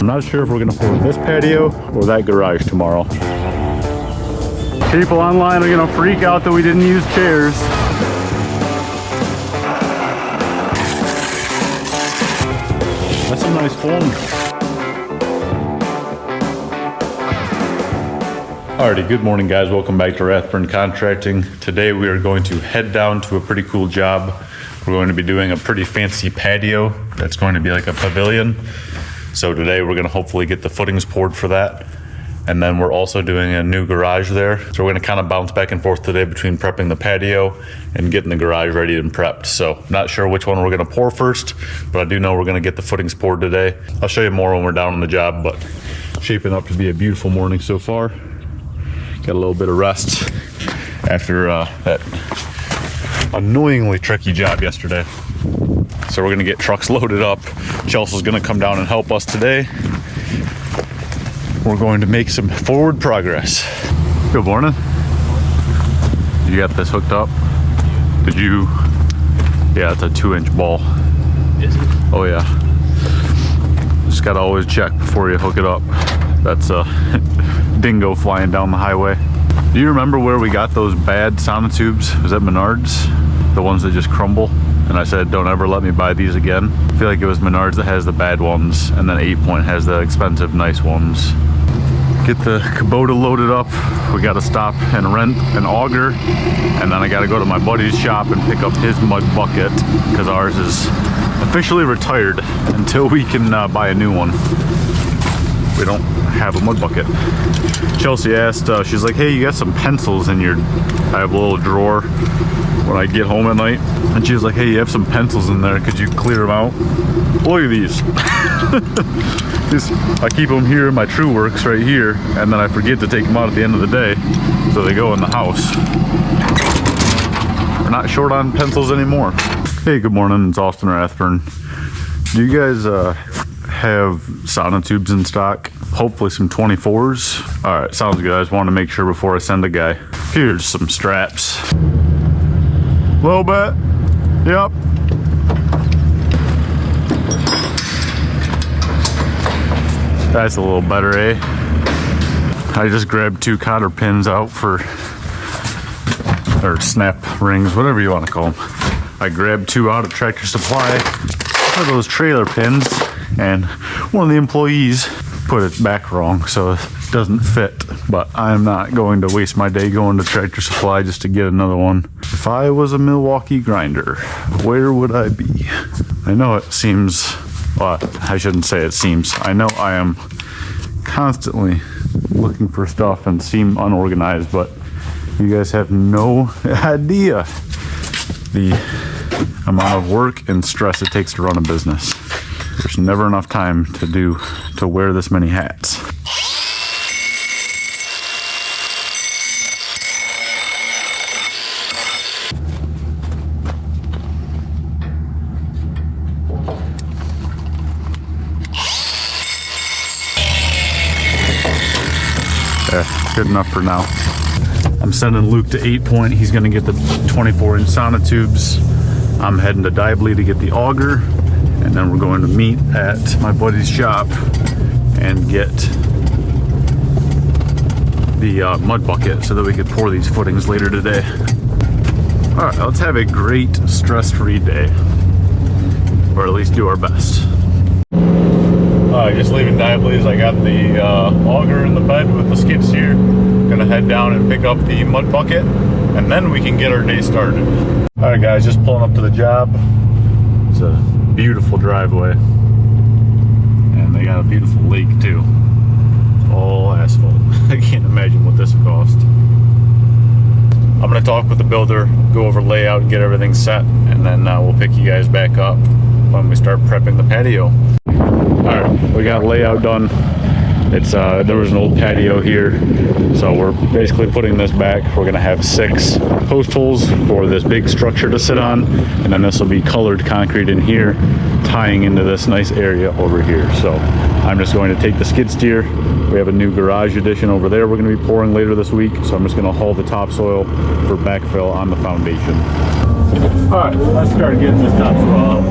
I'm not sure if we're gonna pour this patio or that garage tomorrow. People online are gonna freak out that we didn't use chairs. That's some nice foam. Alrighty, good morning guys. Welcome back to Rathburn Contracting. Today we are going to head down to a pretty cool job. We're going to be doing a pretty fancy patio that's going to be like a pavilion. So today we're going to hopefully get the footings poured for that. And then we're also doing a new garage there. So we're going to kind of bounce back and forth today between prepping the patio and getting the garage ready and prepped. So not sure which one we're going to pour first, but I do know we're going to get the footings poured today. I'll show you more when we're down on the job, but shaping up to be a beautiful morning so far. Got a little bit of rest after that annoyingly tricky job yesterday. So we're gonna get trucks loaded up. Chelsea's gonna come down and help us today. We're going to make some forward progress. Good morning. You got this hooked up? Did you? Yeah, it's a 2-inch ball. Is it? Oh yeah. Just gotta always check before you hook it up. That's a dingo flying down the highway. Do you remember where we got those bad sonotubes? Was that Menards? The ones that just crumble? And I said, don't ever let me buy these again. I feel like it was Menards that has the bad ones, and then 8 Point has the expensive, nice ones. Get the Kubota loaded up. We gotta stop and rent an auger, and then I gotta go to my buddy's shop and pick up his mud bucket, because ours is officially retired until we can buy a new one. We don't have a mud bucket. Chelsea asked, she's like, hey, you got some pencils in your, I have a little drawer when I get home at night. And she was like, hey, you have some pencils in there. Could you clear them out? Look at these. I keep them here in my True Works right here, and then I forget to take them out at the end of the day. So they go in the house. We're not short on pencils anymore. Hey, good morning, it's Austin Rathburn. Do you guys have sonotubes in stock? Hopefully some 24s. All right, sounds good. I just wanted to make sure before I send a guy. Here's some straps. A little bit. Yep. That's a little better, eh? I just grabbed 2 cotter pins out for, or snap rings, whatever you want to call them. I grabbed 2 out of Tractor Supply for those trailer pins, and one of the employees put it back wrong, so it doesn't fit. But I'm not going to waste my day going to Tractor Supply just to get another one. If I was a Milwaukee grinder, where would I be? I know it seems, well, I shouldn't say it seems. I know I am constantly looking for stuff and seem unorganized, but you guys have no idea the amount of work and stress it takes to run a business. There's never enough time to wear this many hats. Yeah, good enough for now. I'm sending Luke to 8 Point. He's gonna get the 24-inch sonotubes. I'm heading to Dibley to get the auger, and then we're going to meet at my buddy's shop and get the mud bucket so that we could pour these footings later today. All right, let's have a great stress-free day, or at least do our best. Just leaving Dibley's. I got the auger in the bed with the skid steer. Gonna head down and pick up the mud bucket, and then we can get our day started. All right, guys, just pulling up to the job. It's a beautiful driveway, and they got a beautiful lake too. It's all asphalt. I can't imagine what this would cost. I'm gonna talk with the builder, go over layout, and get everything set, and then we'll pick you guys back up when we start prepping the patio. All right, we got layout done. It's there was an old patio here, so we're basically putting this back. We're gonna have 6 post holes for this big structure to sit on, and then this will be colored concrete in here, tying into this nice area over here. So I'm just going to take the skid steer. We have a new garage addition over there we're gonna be pouring later this week, so I'm just gonna haul the topsoil for backfill on the foundation. All right, let's start getting this topsoil out.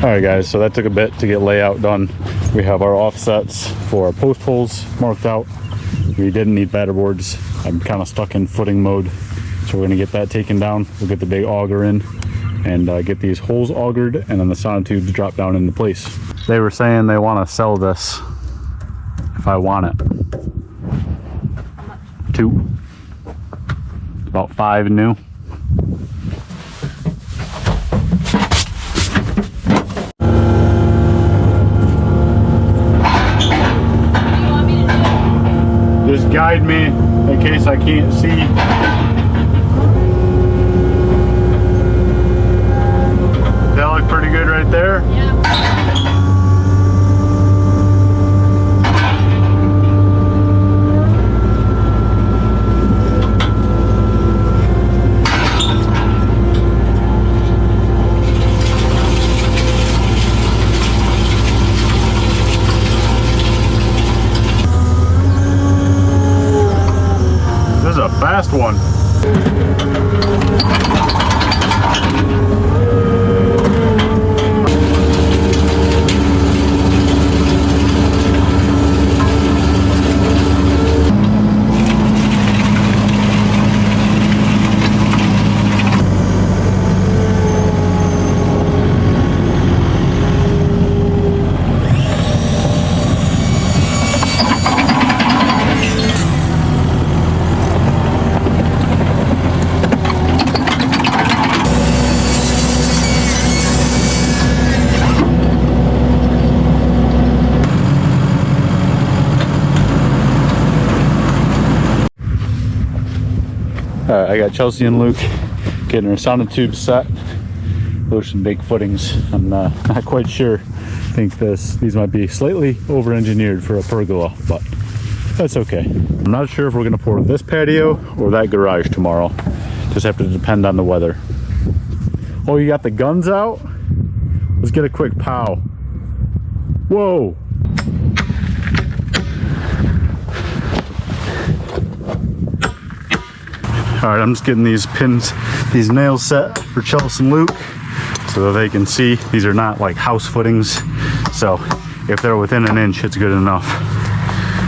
All right guys, so that took a bit to get layout done. We have our offsets for our post holes marked out. We didn't need batter boards. I'm kind of stuck in footing mode, so we're gonna get that taken down. We'll get the big auger in and get these holes augered, and then the sonotubes drop down into place. They were saying they want to sell this if I want it. How much? 2. About 5 new. Just guide me in case I can't see. That look pretty good right there? Yeah. This is a fast one. Alright, I got Chelsea and Luke getting our sonotube set. Those are some big footings. I'm not quite sure. I think these might be slightly over-engineered for a pergola, but that's okay. I'm not sure if we're going to pour this patio or that garage tomorrow. Just have to depend on the weather. Oh, you got the guns out? Let's get a quick pow. Whoa! Alright, I'm just getting these pins, these nails set for Chelsea and Luke so that they can see. These are not like house footings, so if they're within an inch, it's good enough.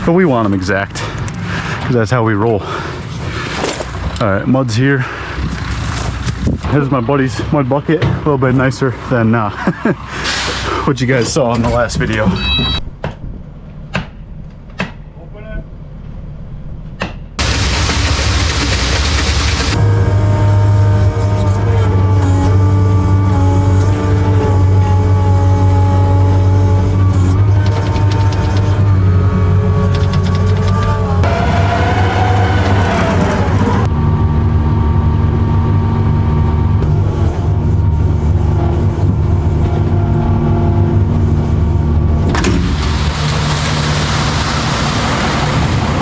But we want them exact, because that's how we roll. Alright, mud's here. Here's my buddy's mud bucket, a little bit nicer than what you guys saw in the last video.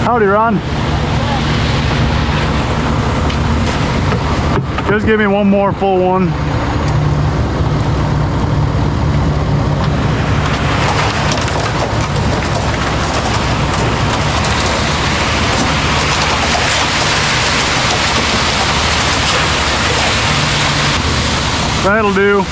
Howdy, Ron. Just give me one more full one. That'll do.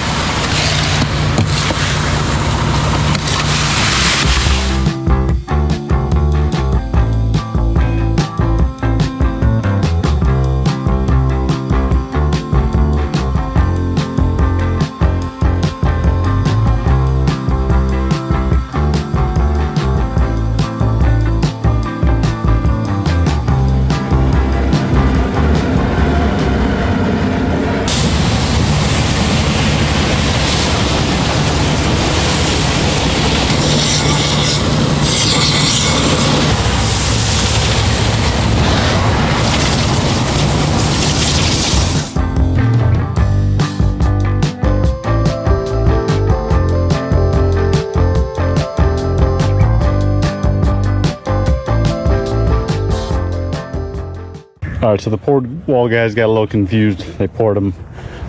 Alright, so the poured wall guys got a little confused. They poured them,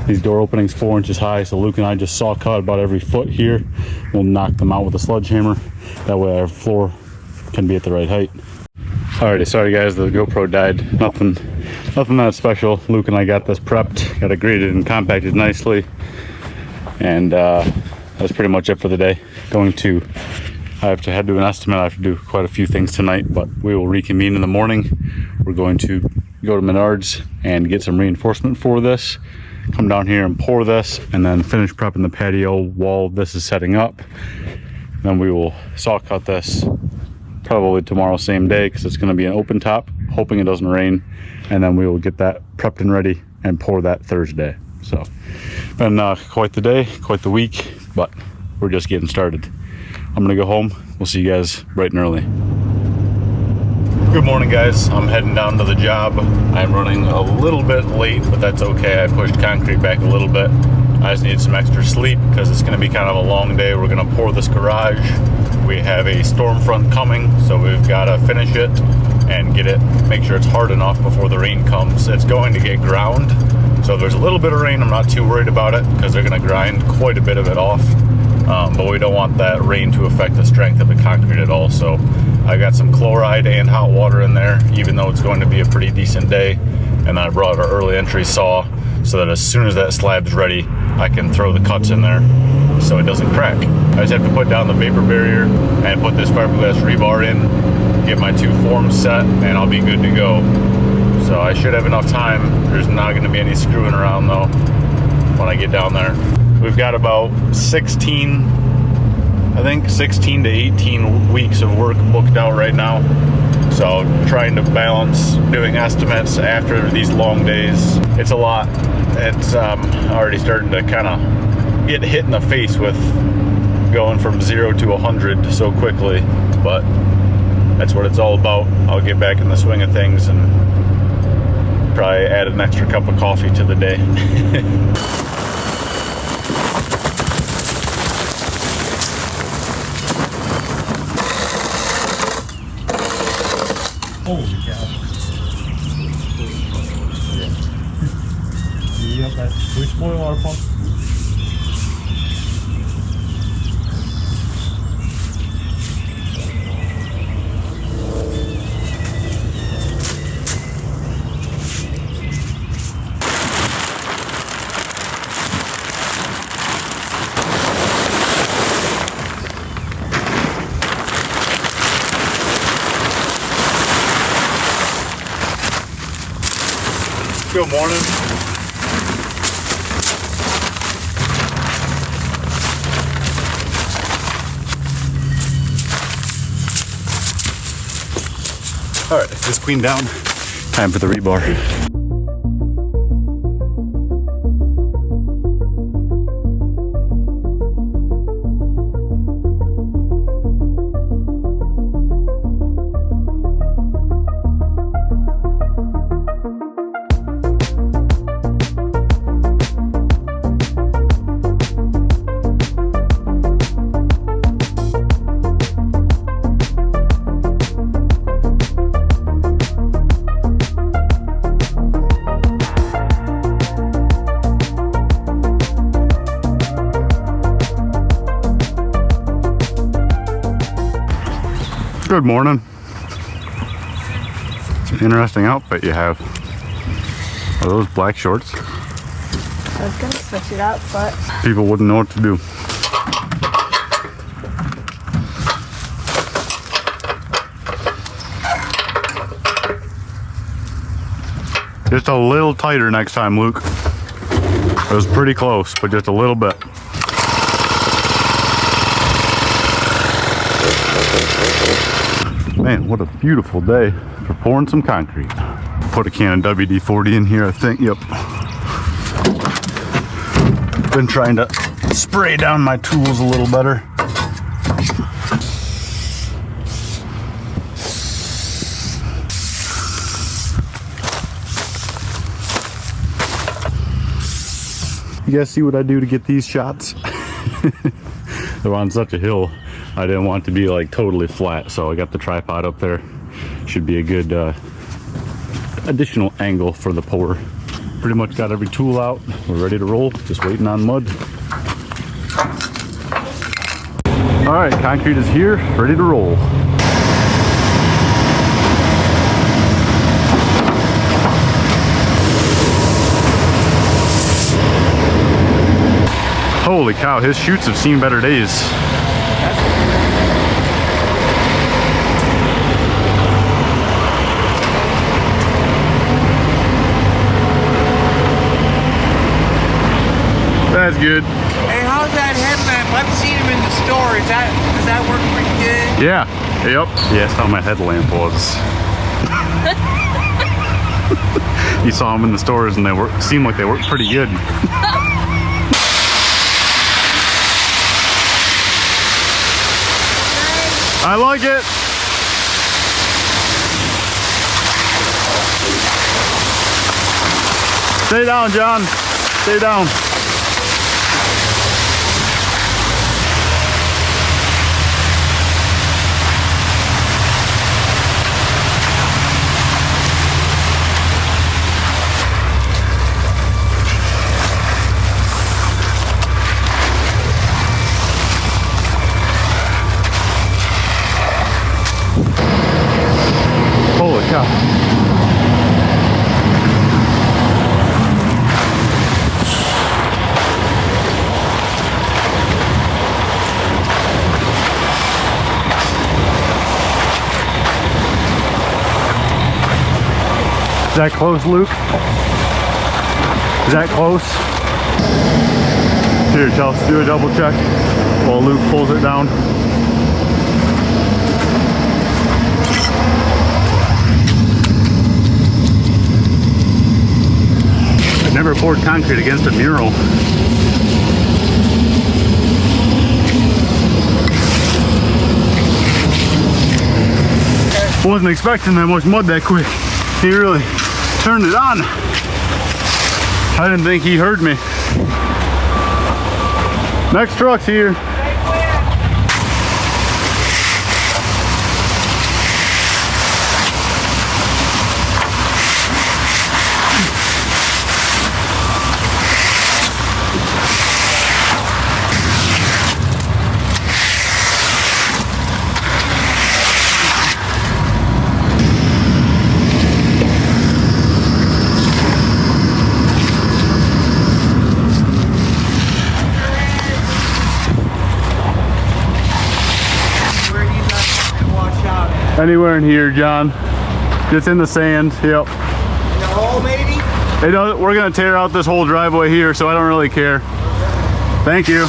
these door openings 4 inches high, so Luke and I just saw cut about every foot here. We'll knock them out with a sledgehammer. That way our floor can be at the right height. Alrighty, sorry guys, the GoPro died. Nothing that special. Luke and I got this prepped, got it graded and compacted nicely. And that's pretty much it for the day. I have to head to an estimate. I have to do quite a few things tonight, but we will reconvene in the morning. We're going to go to Menards and get some reinforcement for this, come down here and pour this, and then finish prepping the patio while this is setting up. Then we will saw cut this probably tomorrow, same day, because it's going to be an open top, hoping it doesn't rain, and then we will get that prepped and ready and pour that Thursday. So been quite the day, quite the week, but we're just getting started. I'm gonna go home. We'll see you guys bright and early. Good morning, guys. I'm heading down to the job. I'm running a little bit late, but that's okay. I pushed concrete back a little bit. I just need some extra sleep because it's gonna be kind of a long day. We're gonna pour this garage. We have a storm front coming, so we've gotta finish it and get it, make sure it's hard enough before the rain comes. It's going to get ground, so if there's a little bit of rain, I'm not too worried about it because they're gonna grind quite a bit of it off. But we don't want that rain to affect the strength of the concrete at all. So I got some chloride and hot water in there, even though it's going to be a pretty decent day. And then I brought our early entry saw so that as soon as that slab's ready, I can throw the cuts in there so it doesn't crack. I just have to put down the vapor barrier and put this fiberglass rebar in, get my two forms set, and I'll be good to go. So I should have enough time. There's not going to be any screwing around though when I get down there. We've got about 16 to 18 weeks of work booked out right now. So trying to balance doing estimates after these long days, it's a lot. It's already starting to kind of get hit in the face with going from 0 to 100 so quickly, but that's what it's all about. I'll get back in the swing of things and probably add an extra cup of coffee to the day. Holy cow. Yep, that's which boil water pump? Good morning. All right, this cleaned down. Time for the rebar. Good morning. It's an interesting outfit you have. Are those black shorts? I was gonna switch it up, but People wouldn't know what to do. Just a little tighter next time, Luke. It was pretty close, but just a little bit. Man, what a beautiful day for pouring some concrete. Put a can of WD-40 in here, I think. Yep. Been trying to spray down my tools a little better. You guys see what I do to get these shots? They're on such a hill. I didn't want it to be like totally flat, so I got the tripod up there. Should be a good additional angle for the pour. Pretty much got every tool out. We're ready to roll, just waiting on mud. All right, concrete is here, ready to roll. Holy cow, his chutes have seen better days. That's good. Hey, how's that headlamp? I've seen them in the store. Does that work pretty good? Yeah. Yep. Yeah, that's how my headlamp was. You saw them in the stores and they seemed like they worked pretty good. I like it. Stay down, John. Stay down. Holy cow. Is that close, Luke? Is that close? Here, Chelsea, do a double check while Luke pulls it down. I've never poured concrete against a mural. Wasn't expecting that much mud that quick. He really turned it on. I didn't think he heard me. Next truck's here. Anywhere in here, John. Just in the sand. Yep. In the hole, maybe? We're gonna tear out this whole driveway here, so I don't really care. Thank you.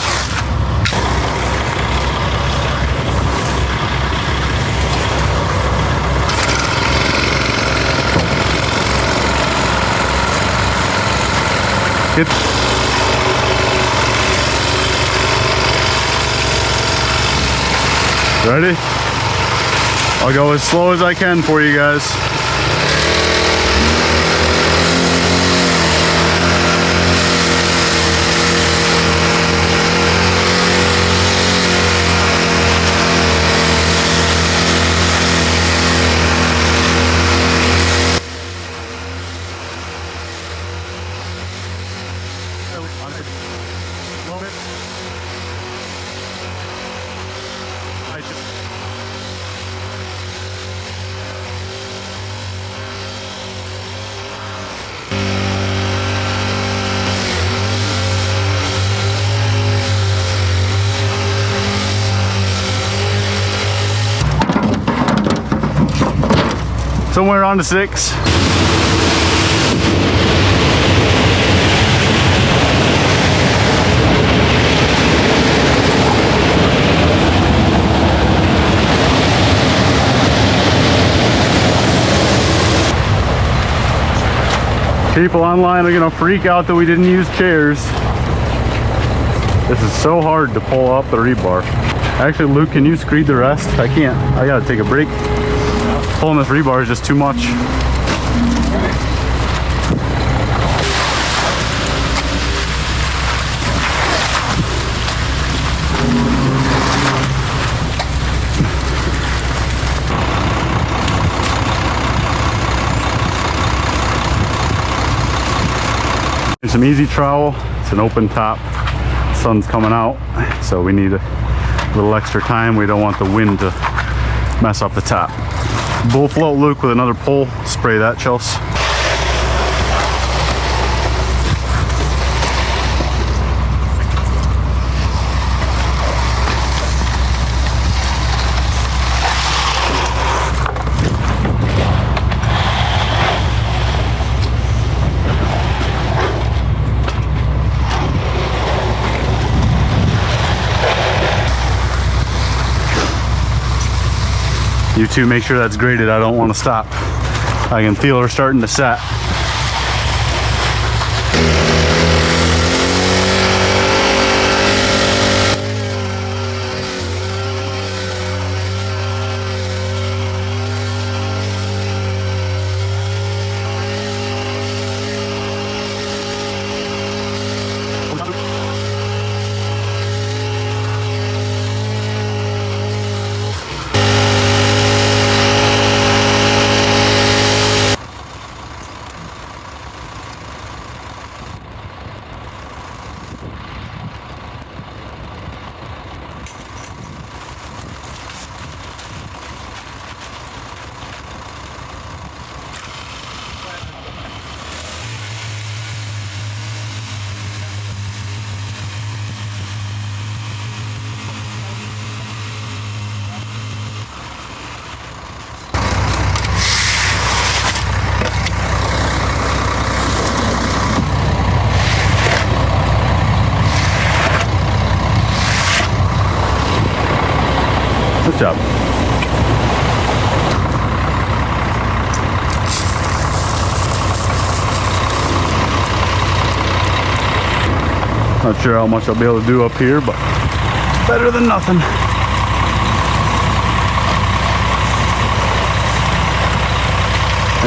Ready? I'll go as slow as I can for you guys. Somewhere on to 6. People online are gonna freak out that we didn't use chairs. This is so hard to pull up the rebar. Actually, Luke, can you screed the rest? I can't. I gotta take a break. Pulling this rebar is just too much. Some easy trowel. It's an open top. Sun's coming out, so we need a little extra time. We don't want the wind to mess up the top. Bull float Luke with another pole. Spray that, Chelsea. You two make sure that's graded. I don't want to stop. I can feel her starting to set. Good job. Not sure how much I'll be able to do up here, but better than nothing.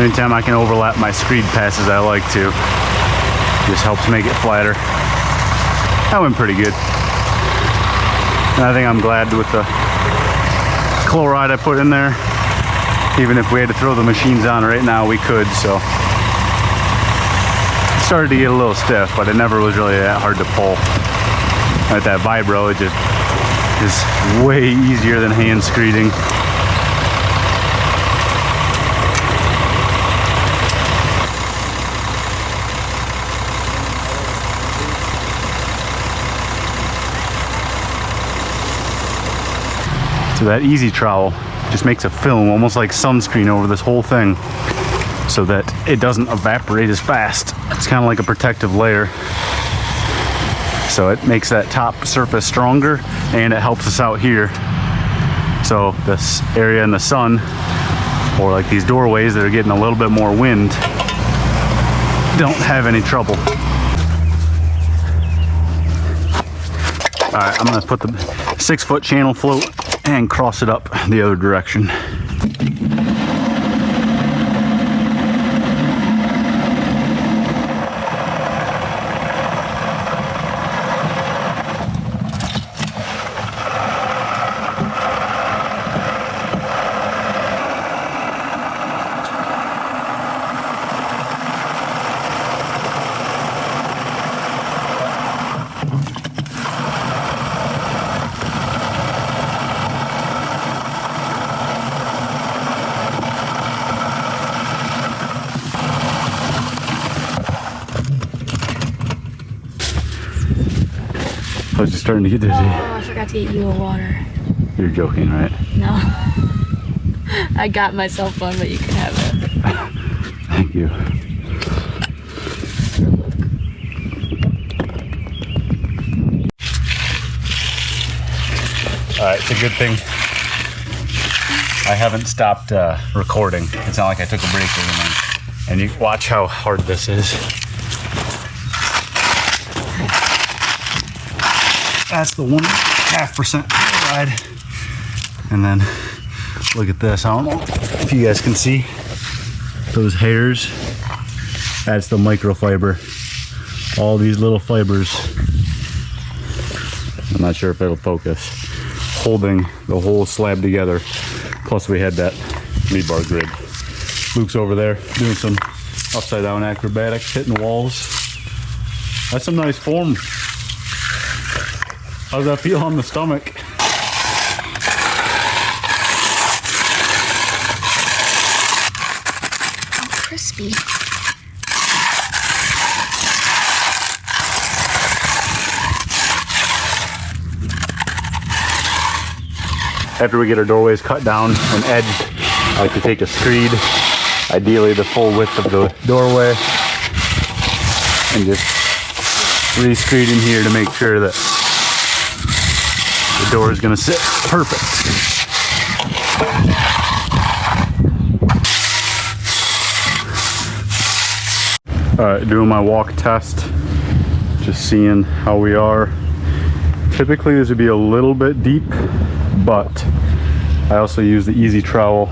Anytime I can overlap my screed passes, I like to. Just helps make it flatter. That went pretty good. And I think I'm glad with the chloride I put in there. Even if we had to throw the machines on right now, we could, so. It started to get a little stiff, but it never was really that hard to pull. At that vibro, it just is way easier than hand screeding. So that easy trowel just makes a film, almost like sunscreen, over this whole thing so that it doesn't evaporate as fast. It's kind of like a protective layer. So it makes that top surface stronger, and it helps us out here. So this area in the sun, or like these doorways that are getting a little bit more wind, don't have any trouble. All right, I'm gonna put the 6-foot channel float and cross it up the other direction. I was just starting to get dizzy. Oh, I forgot to get you a water. You're joking, right? No. I got myself one, but you can have it. Thank you. Alright, it's a good thing I haven't stopped recording. It's not like I took a break or anything. And you watch how hard this is. That's the 1.5% ride. And then look at this. I don't know if you guys can see those hairs. That's the microfiber. All these little fibers. I'm not sure if it'll focus. Holding the whole slab together. Plus we had that rebar grid. Luke's over there doing some upside down acrobatics, hitting walls. That's some nice form. How does that feel on the stomach? Crispy. After we get our doorways cut down and edged, I like to take a screed, ideally the full width of the doorway, and just re-screed in here to make sure that the door is going to sit perfect. Alright, doing my walk test. Just seeing how we are. Typically this would be a little bit deep, but I also use the easy trowel.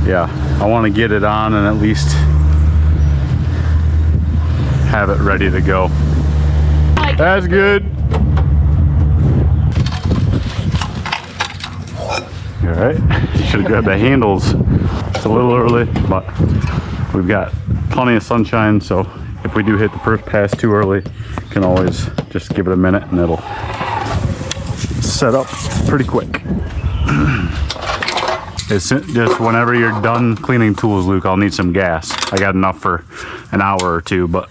Yeah, I want to get it on and at least have it ready to go. That's good. All right, should have grabbed the handles. It's a little early, but we've got plenty of sunshine, so if we do hit the first pass too early, can always just give it a minute and it'll set up pretty quick. It's just whenever you're done cleaning tools, Luke, I'll need some gas. I got enough for an hour or two, but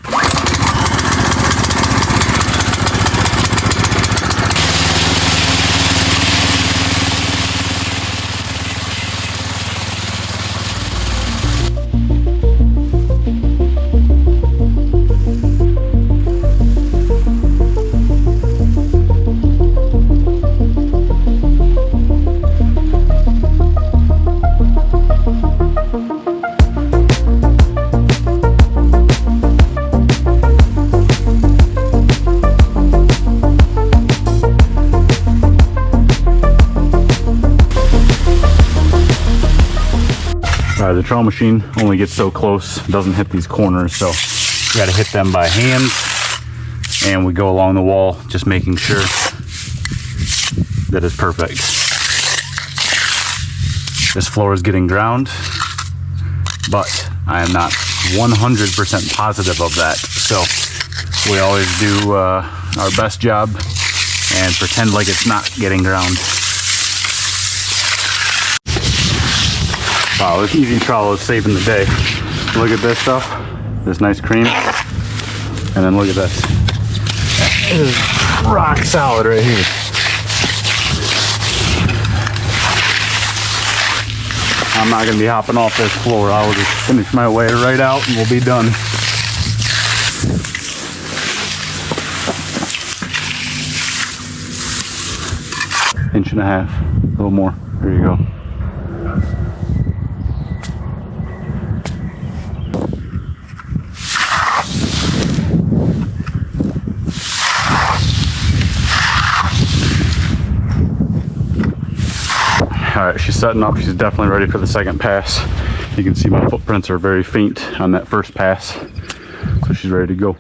the trowel machine only gets so close, doesn't hit these corners, so you got to hit them by hand, and we go along the wall just making sure that it's perfect. This floor is getting ground, but I am not 100% positive of that, so we always do our best job and pretend like it's not getting ground. Wow, this easy trowel is saving the day. Look at this stuff, this nice cream, and then look at this. This is rock solid right here. I'm not gonna be hopping off this floor. I will just finish my way right out and we'll be done. Inch and a half, a little more. There you go. Alright, she's setting up. She's definitely ready for the second pass. You can see my footprints are very faint on that first pass. So she's ready to go.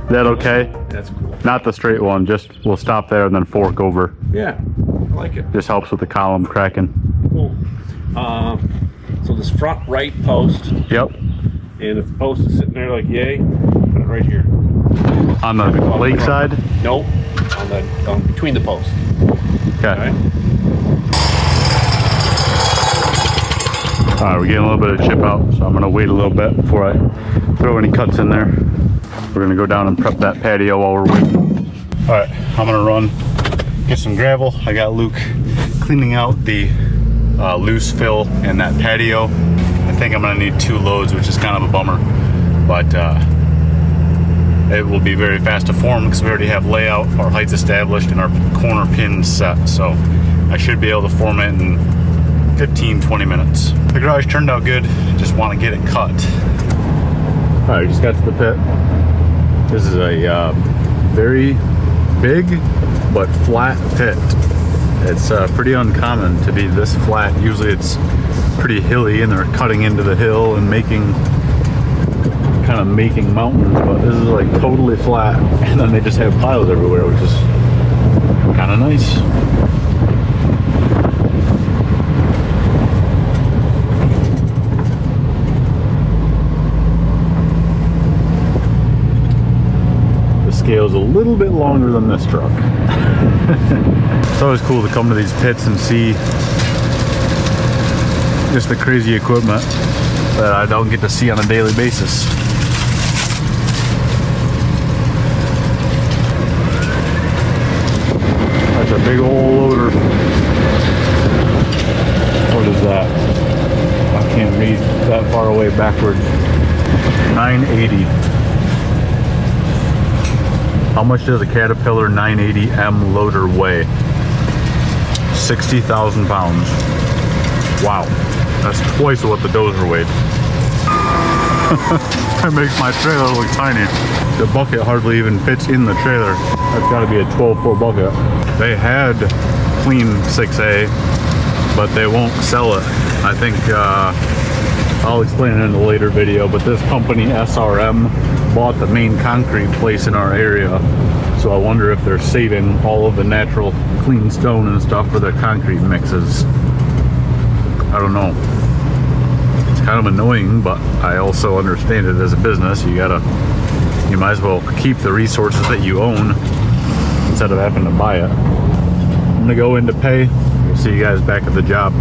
Is that okay? That's cool. Not the straight one, just we'll stop there and then fork over. Yeah, I like it. Just helps with the column cracking. Cool. So this front right post, Yep. and if the post is sitting there like yay, put it right here. On the lake side? Nope, on between the posts. Okay. All right. Alright, we're getting a little bit of chip out, so I'm going to wait a little bit before I throw any cuts in there. We're gonna go down and prep that patio while we're waiting. All right, I'm gonna run, get some gravel. I got Luke cleaning out the loose fill in that patio. I think I'm gonna need 2 loads, which is kind of a bummer, but it will be very fast to form because we already have layout, our heights established, and our corner pins set. So I should be able to form it in 15-20 minutes. The garage turned out good. Just want to get it cut. All right, just got to the pit. This is a very big but flat pit. It's pretty uncommon to be this flat. Usually it's pretty hilly and they're cutting into the hill and making mountains, but this is like totally flat, and then they just have piles everywhere, which is kind of nice. The scale's a little bit longer than this truck. It's always cool to come to these pits and see just the crazy equipment that I don't get to see on a daily basis. That's a big old loader. What is that? I can't read that far away backward. 980. How much does a Caterpillar 980M loader weigh? 60,000 pounds. Wow. That's twice what the dozer weighed. That makes my trailer look tiny. The bucket hardly even fits in the trailer. That's got to be a 12-foot bucket. They had clean 6A, but they won't sell it. I think I'll explain it in a later video, but this company SRM bought the main concrete place in our area, so I wonder if they're saving all of the natural clean stone and stuff for their concrete mixes. I don't know. It's kind of annoying, but I also understand it as a business. You might as well keep the resources that you own instead of having to buy it. I'm gonna go in to pay. We'll see you guys back at the job.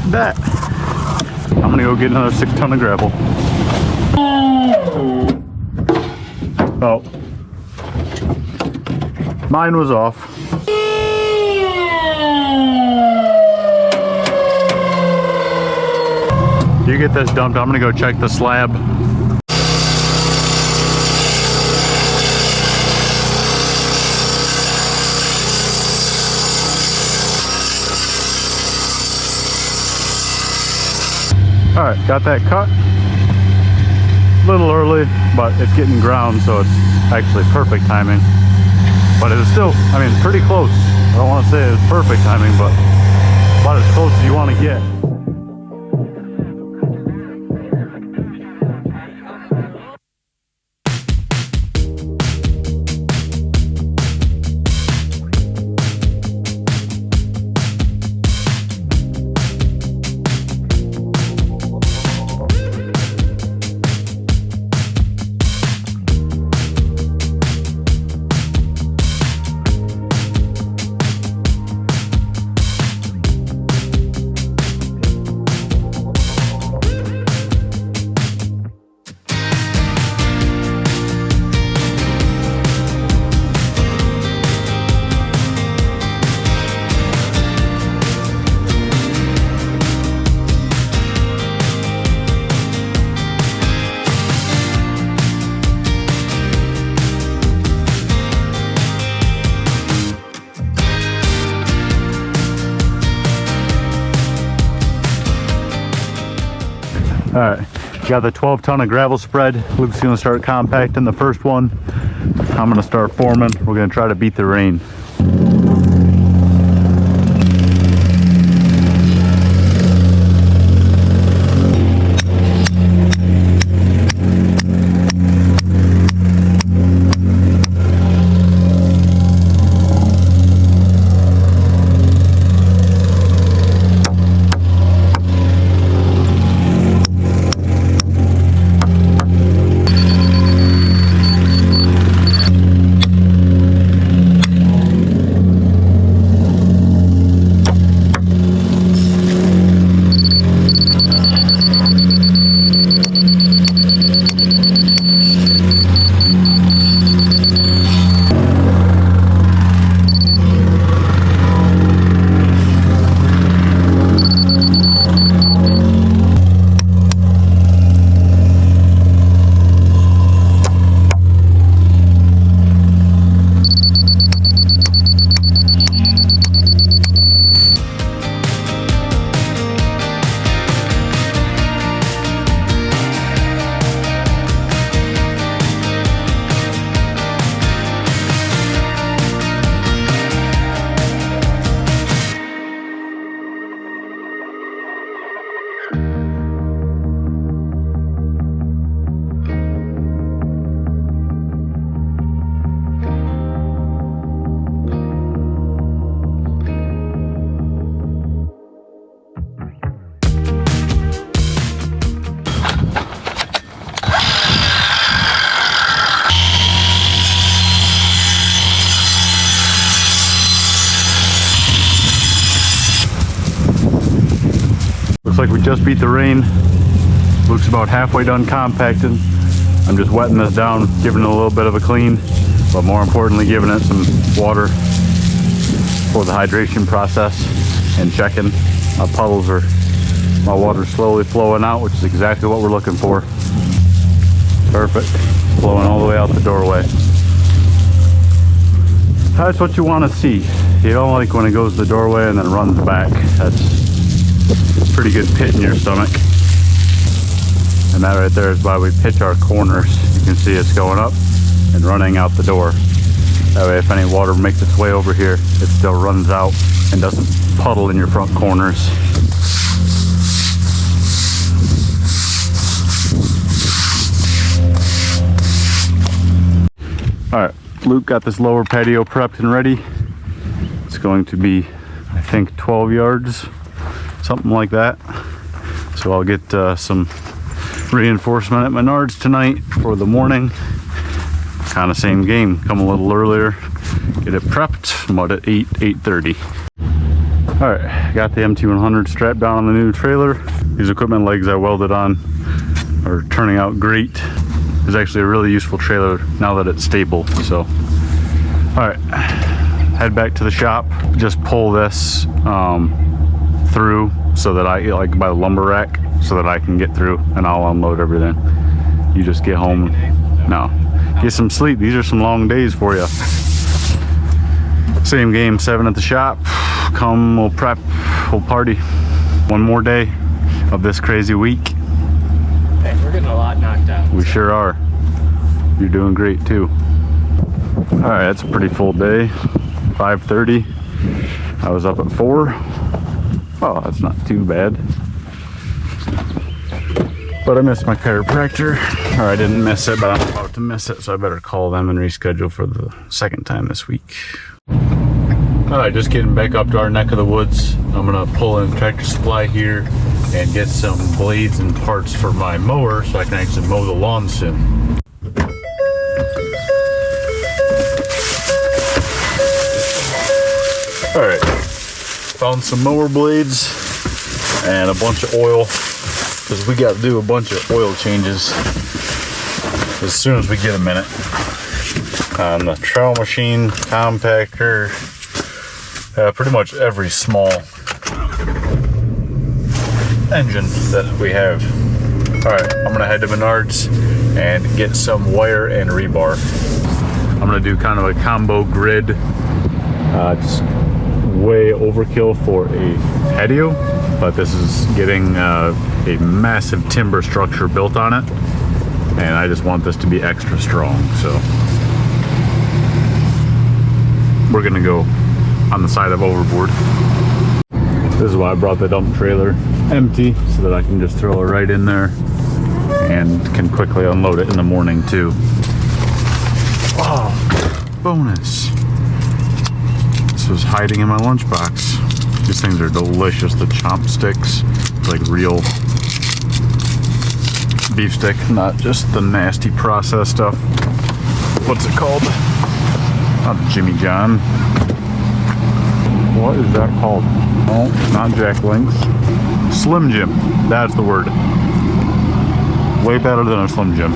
That. I'm gonna go get another 6 ton of gravel. Oh. Mine was off. You get this dumped, I'm gonna go check the slab. All right, got that cut. A little early, but it's getting ground, so it's actually perfect timing. But it was still, I mean, pretty close. I don't want to say it was perfect timing, but about as close as you want to get. All right, got the 12 ton of gravel spread. Luke's gonna start compacting the first one. I'm gonna start forming. We're gonna try to beat the rain. looks like we just beat the rain. Luke's about halfway done compacting. I'm just wetting this down, giving it a little bit of a clean, but more importantly, giving it some water for the hydration process and checking my puddles are, my water's slowly flowing out, which is exactly what we're looking for. Perfect. Flowing all the way out the doorway. That's what you want to see. You don't like when it goes to the doorway and then runs back. That's a pretty good pit in your stomach. And that right there is why we pitch our corners. You can see it's going up and running out the door. That way if any water makes its way over here, it still runs out and doesn't puddle in your front corners. Alright, Luke got this lower patio prepped and ready. It's going to be, I think, 12 yards, something like that. So I'll get some reinforcement at Menards tonight for the morning. Kind of same game, come a little earlier, get it prepped, mud at 8:30. Alright, got the MT100 strapped down on the new trailer. These equipment legs I welded on are turning out great. It's actually a really useful trailer now that it's stable. So, alright, head back to the shop, just pull this through so that I, like by the lumber rack, so that I can get through and I'll unload everything. You just get home. No, get some sleep. These are some long days for you. Same game, 7 at the shop. Come, we'll prep, we'll party. One more day of this crazy week. Hey, we're getting a lot knocked out. We sure are. You're doing great too. All right, that's a pretty full day. 5:30. I was up at 4. Oh, that's not too bad. But I missed my chiropractor. Or I didn't miss it, but I'm about to miss it, so I better call them and reschedule for the second time this week. All right, just getting back up to our neck of the woods. I'm gonna pull in Tractor Supply here and get some blades and parts for my mower so I can actually mow the lawn soon. All right, found some mower blades and a bunch of oil, because we got to do a bunch of oil changes as soon as we get a minute. On the trowel machine, compactor, pretty much every small engine that we have. All right, I'm gonna head to Menards and get some wire and rebar. I'm gonna do kind of a combo grid. It's way overkill for a patio, but this is getting a massive timber structure built on it, and I just want this to be extra strong. So we're gonna go on the side of overboard. This is why I brought the dump trailer empty, so that I can just throw it right in there and can quickly unload it in the morning too. Oh, bonus. This was hiding in my lunchbox. These things are delicious. The chopsticks, like real beef stick, not just the nasty processed stuff. What's it called? Not Jimmy John. What is that called? Oh, not Jack Links. Slim Jim. That's the word. Way better than a Slim Jim.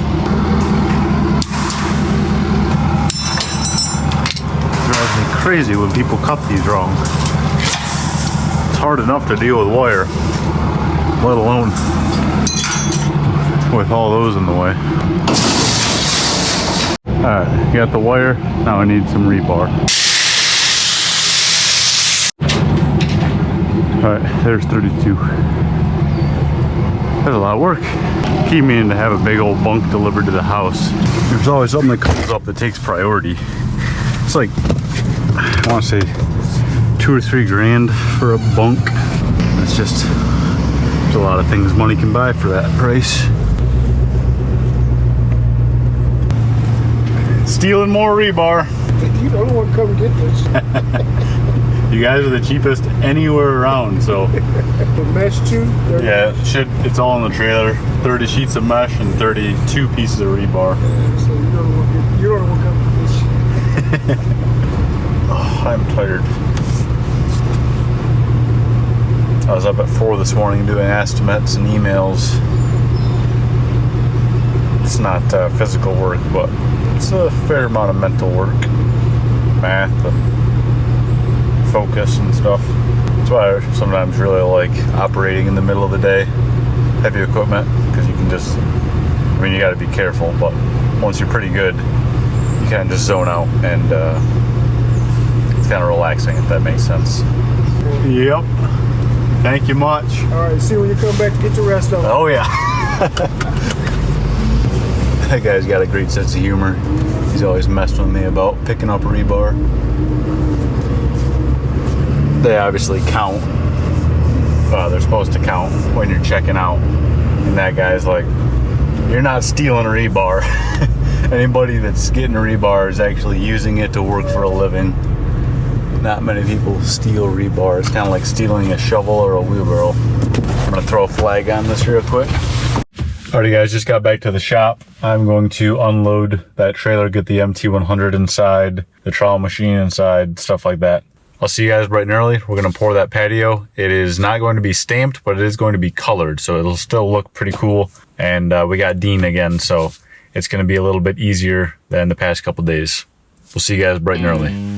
Drives me crazy when people cut these wrong. It's hard enough to deal with wire, let alone with all those in the way. Alright, got the wire. Now I need some rebar. Alright, there's 32. That's a lot of work. Keep meaning to have a big old bunk delivered to the house. There's always something that comes up that takes priority. It's like, I want to say 2 or 3 grand for a bunk. It's just, there's a lot of things money can buy for that price. Stealing more rebar. You don't want to come get this. You guys are the cheapest anywhere around, so. The mesh too? Yeah, it's all in the trailer. 30 sheets of mesh and 32 pieces of rebar. So you don't want to come get this. Oh, I'm tired. I was up at 4 this morning doing estimates and emails. It's not physical work, but it's a fair amount of mental work, math and focus and stuff. That's why I sometimes really like operating in the middle of the day, heavy equipment, because you can just, I mean, you got to be careful, but once you're pretty good, you kind of just zone out, and it's kind of relaxing, if that makes sense. Yep. Thank you much. All right, see you when you come back to get the rest of it. Oh yeah. That guy's got a great sense of humor. He's always messed with me about picking up rebar. They obviously count. They're supposed to count when you're checking out. And that guy's like, you're not stealing rebar. Anybody that's getting rebar is actually using it to work for a living. Not many people steal rebar. It's kind of like stealing a shovel or a wheelbarrow. I'm gonna throw a flag on this real quick. Alrighty guys, just got back to the shop. I'm going to unload that trailer, get the MT100 inside, the trowel machine inside, stuff like that. I'll see you guys bright and early. We're gonna pour that patio. It is not going to be stamped, but it is going to be colored, so it'll still look pretty cool. And we got Dean again, so it's gonna be a little bit easier than the past couple days. We'll see you guys bright and early.